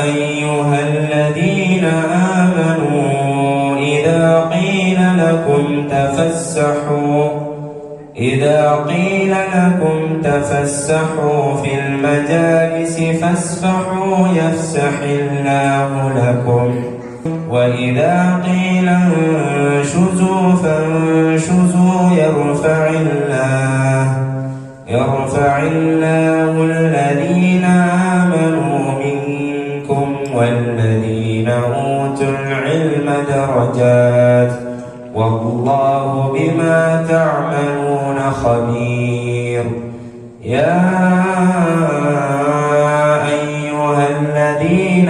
أيها الذين آمنوا إذا قيل لكم تفسحوا في المجالس فافسحوا يفسح الله لكم وإذا قيل انشزوا فانشزوا يرفع الله الذين آمنوا منكم والذين أوتوا العلم درجات والله بما تعملون خبير. يا أيها الذين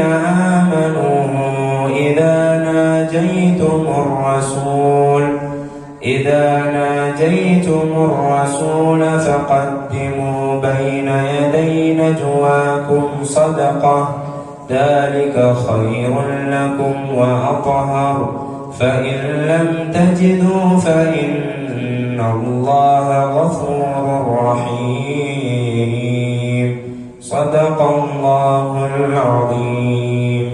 آمنوا إذا ناجيتم الرسول فقدموا بين يدي نجواكم صدقة ذلك خير لكم وأطهر فإن لم تجدوا فإن الله غفور رحيم. صدق الله العظيم.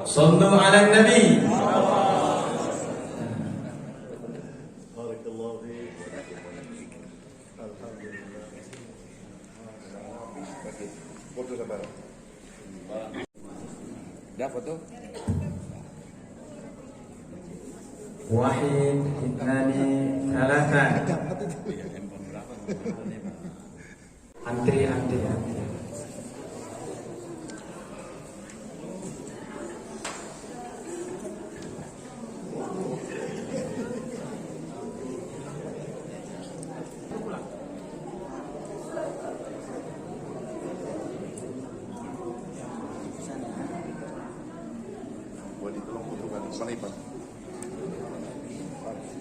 صلوا على النبي. Dah foto. Wahid, itnani, salatan. Antri. Boleh tolong fotokan sniper.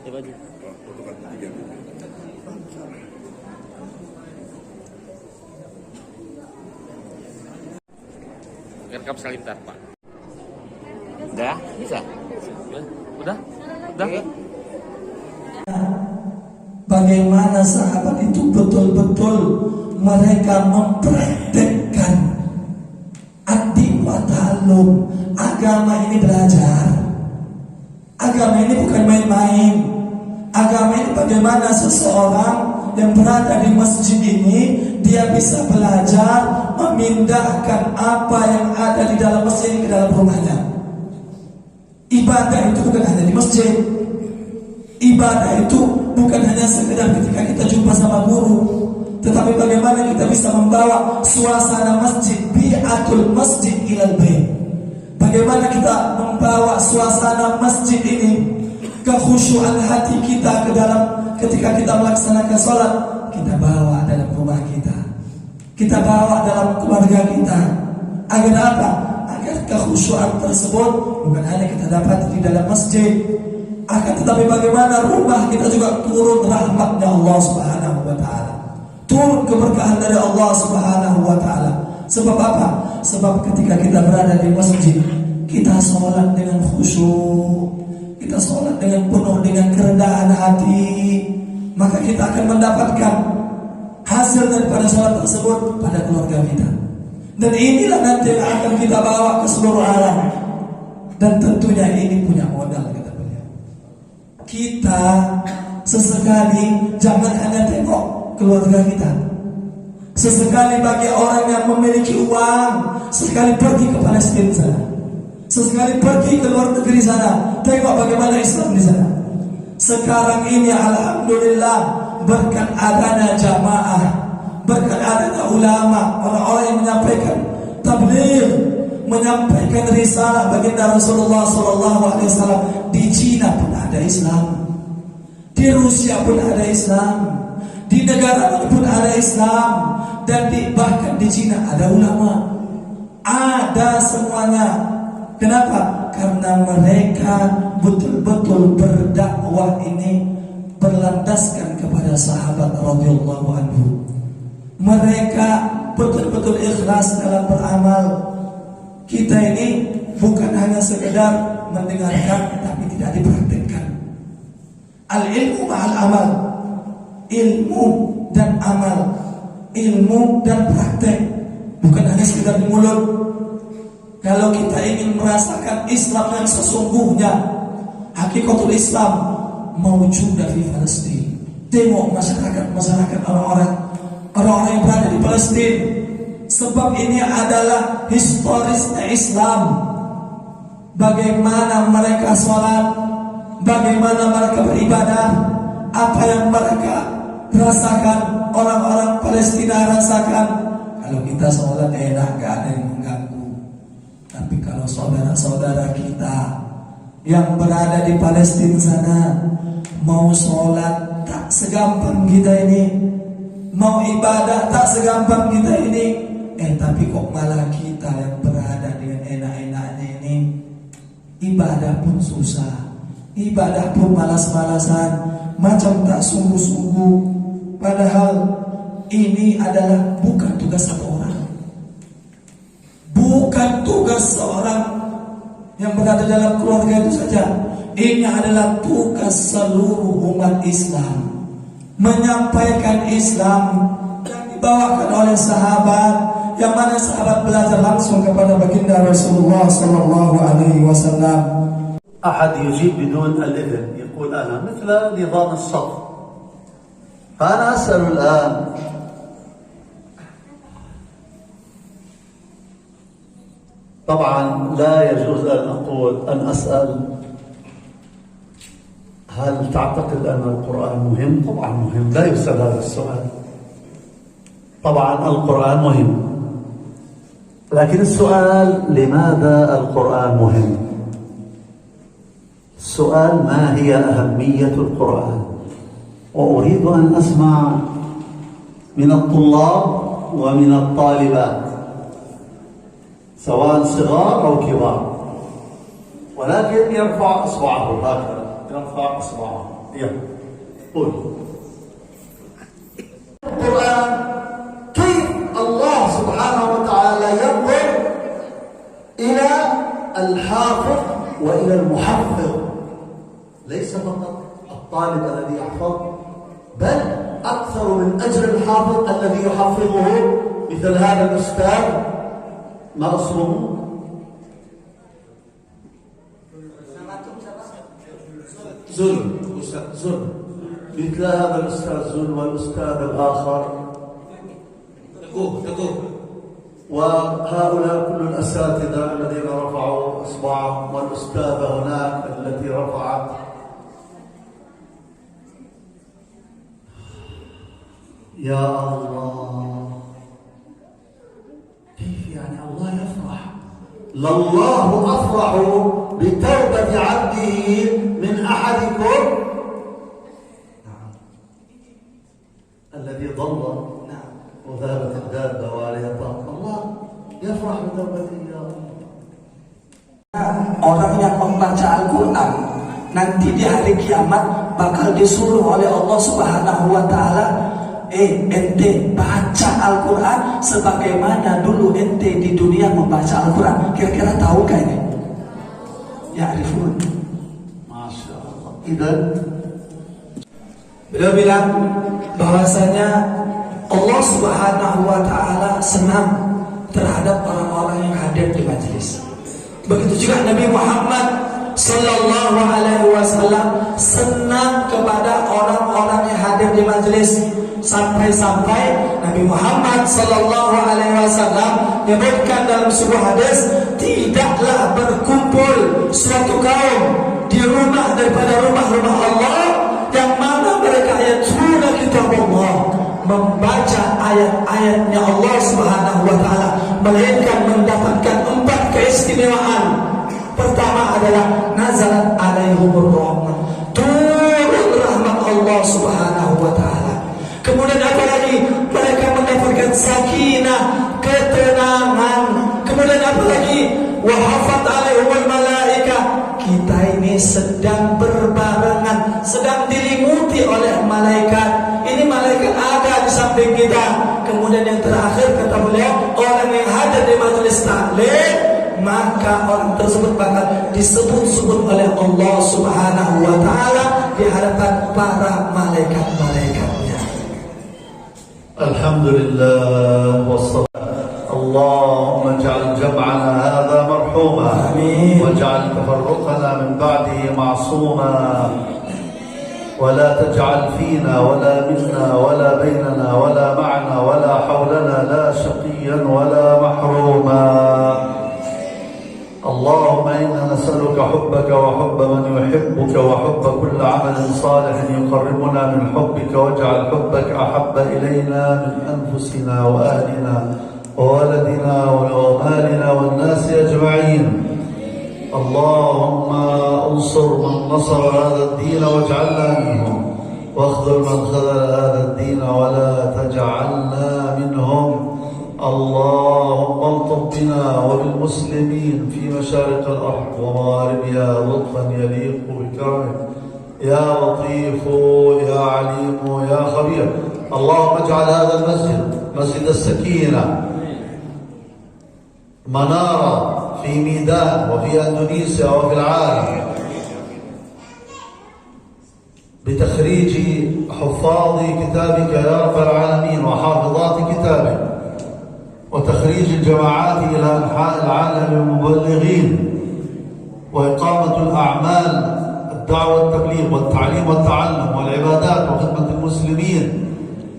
Ya baju. Fotokan tiga. Rekam sekali bentar, Pak. Udah? Bisa? Udah? Okay. Bagaimana sahabat itu betul-betul mereka mempraktekkan ad-din wa ta'allum. Agama ini belajar. Agama ini bukan main-main. Agama ini bagaimana seseorang yang berada di masjid ini dia bisa belajar memindahkan apa yang ada di dalam masjid ke dalam rumahnya. Ibadah itu bukan hanya di masjid. Ibadah itu bukan hanya sekedar ketika kita jumpa sama guru, tetapi bagaimana kita bisa membawa suasana masjid, bi'atul masjid ilal bait. Bagaimana kita membawa suasana masjid ini, kekhusyuan hati kita ke dalam ketika kita melaksanakan sholat, kita bawa dalam rumah kita bawa dalam keluarga kita. Agar apa? Agar kekhusyuan tersebut bukan hanya kita dapat di dalam masjid, akan tetapi bagaimana rumah kita juga turun rahmatnya Allah Subhanahu wa ta'ala, turun keberkahan dari Allah Subhanahu wa ta'ala. Sebab apa? Sebab ketika kita berada di masjid, kita sholat dengan khusyuk, kita sholat dengan penuh dengan kerendahan hati, maka kita akan mendapatkan hasil daripada sholat tersebut pada keluarga kita. Dan inilah nanti yang akan kita bawa ke seluruh alam. Dan tentunya ini punya modal kita punya. Kita sesekali jangan hanya tengok keluarga kita. Sesekali bagi orang yang memiliki uang, sekali pergi ke Palestina sana, sesekali pergi ke luar negeri sana, tengok bagaimana Islam di sana. Sekarang ini alhamdulillah berkat adanya jamaah, berkat adanya ulama, orang-orang yang menyampaikan tabligh, menyampaikan risalah baginda Rasulullah SAW. Di Cina pun ada Islam, di Rusia pun ada Islam, di negara pun ada Islam, dan bahkan di Cina ada ulama, ada semuanya. Kenapa? Karena mereka betul-betul berdakwah ini berlandaskan kepada sahabat radhiyallahu anhu. Mereka betul-betul ikhlas dalam beramal. Kita ini bukan hanya sekedar mendengarkan tapi tidak dipraktikkan. Al-ilmu ma'al amal. ilmu dan amal, ilmu dan praktek, bukan hanya sekedar di mulut. Kalau kita ingin merasakan Islam yang sesungguhnya, hakikatul Islam mawjudah di Palestina. Tengok masyarakat orang-orang yang berada di Palestina. Sebab ini adalah historisnya Islam. Bagaimana mereka sholat, bagaimana mereka beribadah, apa yang mereka rasakan, orang-orang Palestina rasakan. Kalau kita sholat enak, gak ada yang mengganggu. Tapi kalau saudara-saudara kita yang berada di Palestina sana mau sholat tak segampang kita ini, mau ibadah tak segampang kita ini. Tapi kok malah kita yang berada dengan enak-enaknya ini, ibadah pun susah, ibadah pun malas-malasan, macam tak sungguh-sungguh. Padahal ini adalah bukan tugas satu orang, bukan tugas seorang yang berada dalam keluarga itu saja. Ini adalah tugas seluruh umat Islam, menyampaikan Islam yang dibawakan oleh sahabat, yang mana sahabat belajar langsung kepada baginda Rasulullah sallallahu alaihi wasallam. أحد يجيب بدون الإذن يقول أنا مثل نظام الصف. فأنا أسأل الآن طبعا لا يجوز أن أقول أن أسأل هل تعتقد أن القرآن مهم؟ طبعا مهم، لا يسأل هذا السؤال. طبعا القرآن مهم، لكن السؤال لماذا القرآن مهم؟ السؤال ما هي أهمية القرآن؟ وأريد أن أسمع من الطلاب ومن الطالبات سواء صغار أو كبار، ولكن يرفع إصبعه هكذا، يرفع إصبعه. يلا قل. القرآن كيف الله سبحانه وتعالى ينظر إلى الحافظ وإلى المحفظ، ليس فقط الطالب الذي يحفظ، بل أكثر من أجر الحافظ الذي يحفظه مثل هذا الأستاذ. ما اسمه؟ زل، أستاذ زل، مثل هذا الأستاذ زل والأستاذ الآخر تقول وهؤلاء كل الأساتذة الذين رفعوا إصبعهم، والأستاذة هناك التي رفعت. يا الله، كيف يعني الله يفرح؟ لله أفرح بتوبة عبده من أحدكم الذي ضل وذهبت الدابة وعليها طاق. الله يفرح بتوبته. يا الله. Orang yang membaca Al-Quran nanti di hari kiamat bakal disuruh oleh Allah Subhanahu wa Ta'ala, ente baca Al-Quran sebagaimana dulu ente di dunia membaca Al-Quran. Kira-kira tahu kan ini? Ya arifun. Masya Allah. Idan beliau bilang bahwasanya Allah Subhanahu wa Ta'ala senang terhadap orang-orang yang hadir di majelis. Begitu juga Nabi Muhammad sallallahu alaihi wasallam senang kepada orang-orang yang hadir di majelis, sampai-sampai Nabi Muhammad sallallahu alaihi wasallam menyebutkan dalam sebuah hadis, tidaklah berkumpul suatu kaum di rumah daripada rumah-rumah Allah yang mana mereka yatluna kitab Allah, membaca ayat-ayatnya Allah Subhanahu wa Ta'ala, melainkan mendapatkan 4 keistimewaan. Pertama adalah nazalat alaihumur rahmah, turun rahmat Allah Subhanahu wa Ta'ala. Kemudian apa lagi? Mereka mendapatkan sakinah, ketenangan. Kemudian apa lagi? Wa hafat alaihumul malaika, kita ini sedang berbarengan, sedang dilimuti oleh malaikat. Ini malaikat ada di samping kita. Kemudian yang terakhir kata beliau, orang yang hadir di majelis taklim, maka orang tersebut bakal disebut-sebut oleh Allah Subhanahu wa Ta'ala di hadapan para malaikat-malaikatnya. الحمد لله والصلاة. اللهم اجعل جمعنا هذا مرحوما، آمين. واجعل تفرقنا من بعده معصوما، ولا تجعل فينا ولا منا ولا بيننا ولا معنا ولا حولنا لا شقيا ولا محروما. اللهم إنا نسألك حبك وحب من يحبك وحب كل عمل صالح يقربنا من حبك، واجعل حبك أحب إلينا من أنفسنا وأهلنا وولدنا ومالنا والناس أجمعين. اللهم انصر من نصر هذا الدين واجعلنا منهم، واخذل من خذل هذا الدين ولا تجعلنا منهم. اللهم الطف بنا وبالمسلمين في مشارق الأرض ومغاربها لطفا يليق بكرمك يا لطيف يا عليم يا خبير. اللهم اجعل هذا المسجد مسجد السكينة منارة في ميدان وفي أندونيسيا وفي العالم، بتخريج حفاظ كتابك يا رب العالمين وحافظات كتابك، وتخريج الجماعات إلى أنحاء العالم المبلغين، وإقامة الأعمال الدعوة والتبليغ والتعليم والتعلم والعبادات وخدمة المسلمين.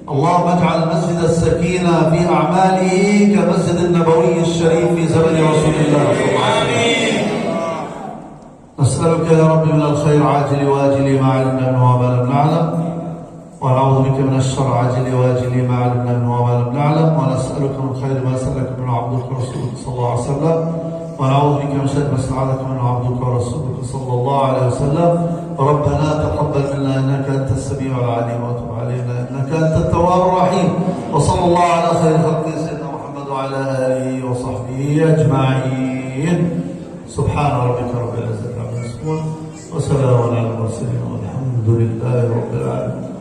اللهم اجعل مسجد السكينة في أعماله كمسجد النبوي الشريف في زمن رسول الله صلى الله عليه وسلم. نسألك يا رب من الخير عاجل واجل ما علمنا منه وما لم نعلم، ونعوذ بك من الشر عاجل واجل ما علمنا منه وما لم نعلم، ونسألك من خير ما سألك منه عبدك ورسولك صلى الله عليه وسلم، ونعوذ بك من شر ما استعاذك منه عبدك ورسولك صلى الله عليه وسلم. ربنا تقبل منا إنك أنت السميع العليم، وتب علينا إنك أنت التواب الرحيم. وصلى الله على خير خلقه سيدنا محمد وعلى آله وصحبه أجمعين. سبحان ربك رب العزة عما يصفون، وسلام على المرسلين، والحمد لله رب العالمين.